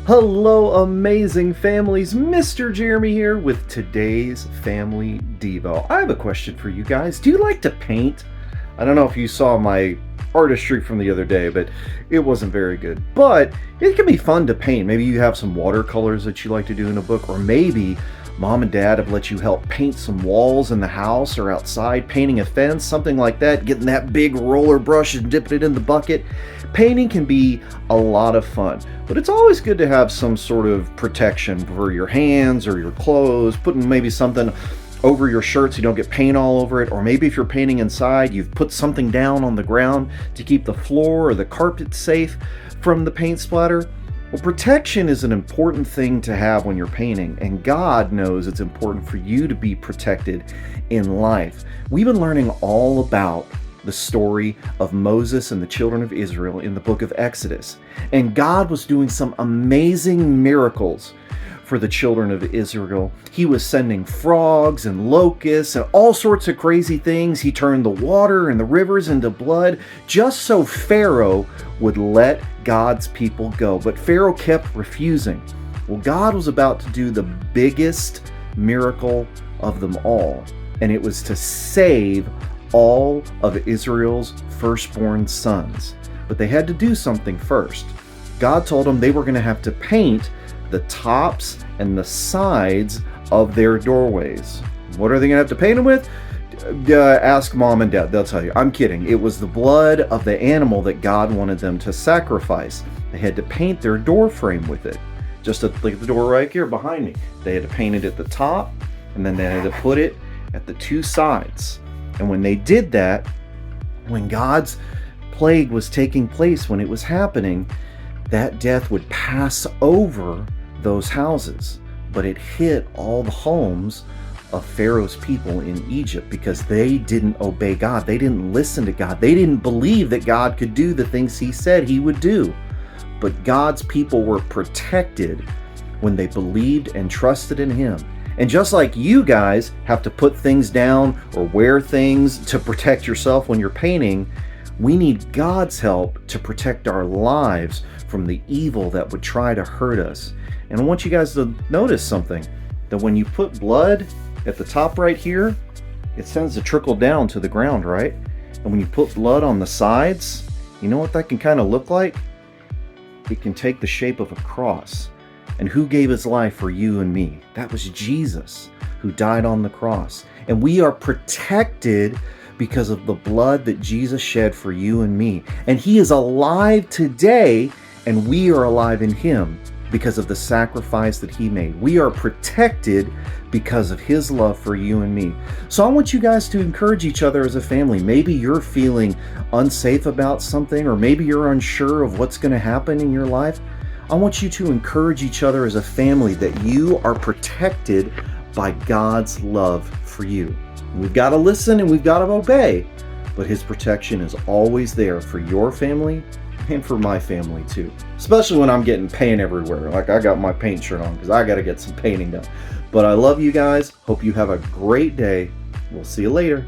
Hello, amazing families. Mr. Jeremy here with today's Family Devo. I have a question for you guys. Do you like to paint? I don't know if you saw my artistry from the other day, but it wasn't very good. But it can be fun to paint. Maybe you have some watercolors that you like to do in a book, or maybe mom and dad have let you help paint some walls in the house or outside, painting a fence, something like that, getting that big roller brush and dipping it in the bucket. Painting can be a lot of fun, but it's always good to have some sort of protection for your hands or your clothes, putting maybe something over your shirt so you don't get paint all over it, or maybe if you're painting inside, you've put something down on the ground to keep the floor or the carpet safe from the paint splatter. Well, protection is an important thing to have when you're painting, and God knows it's important for you to be protected in life. We've been learning all about the story of Moses and the children of Israel in the book of Exodus, and God was doing some amazing miracles for the children of Israel. He was sending frogs and locusts and all sorts of crazy things. He turned the water and the rivers into blood just so Pharaoh would let God's people go. But Pharaoh kept refusing. Well, God was about to do the biggest miracle of them all, and it was to save all of Israel's firstborn sons. But they had to do something first. God told them they were going to have to paint the tops and the sides of their doorways. What are they going to have to paint them with? Ask mom and dad. They'll tell you. I'm kidding. It was the blood of the animal that God wanted them to sacrifice. They had to paint their door frame with it. Just like the door right here behind me. They had to paint it at the top, and then they had to put it at the two sides. And when they did that, when God's plague was taking place, when it was happening, that death would pass over those houses. But it hit all the homes of Pharaoh's people in Egypt because they didn't obey God. They didn't listen to God. They didn't believe that God could do the things he said he would do. But God's people were protected when they believed and trusted in him. And just like you guys have to put things down or wear things to protect yourself when you're painting, we need God's help to protect our lives from the evil that would try to hurt us. And I want you guys to notice something, that when you put blood at the top right here, it tends to trickle down to the ground, right? And when you put blood on the sides, you know what that can kind of look like? It can take the shape of a cross. And who gave his life for you and me? That was Jesus, who died on the cross. And we are protected because of the blood that Jesus shed for you and me. And he is alive today, and we are alive in him because of the sacrifice that he made. We are protected because of his love for you and me. So I want you guys to encourage each other as a family. Maybe you're feeling unsafe about something, or maybe you're unsure of what's going to happen in your life. I want you to encourage each other as a family that you are protected by God's love for you. We've got to listen and we've got to obey, but his protection is always there for your family and for my family too. Especially when I'm getting paint everywhere. Like I got my paint shirt on because I got to get some painting done. But I love you guys. Hope you have a great day. We'll see you later.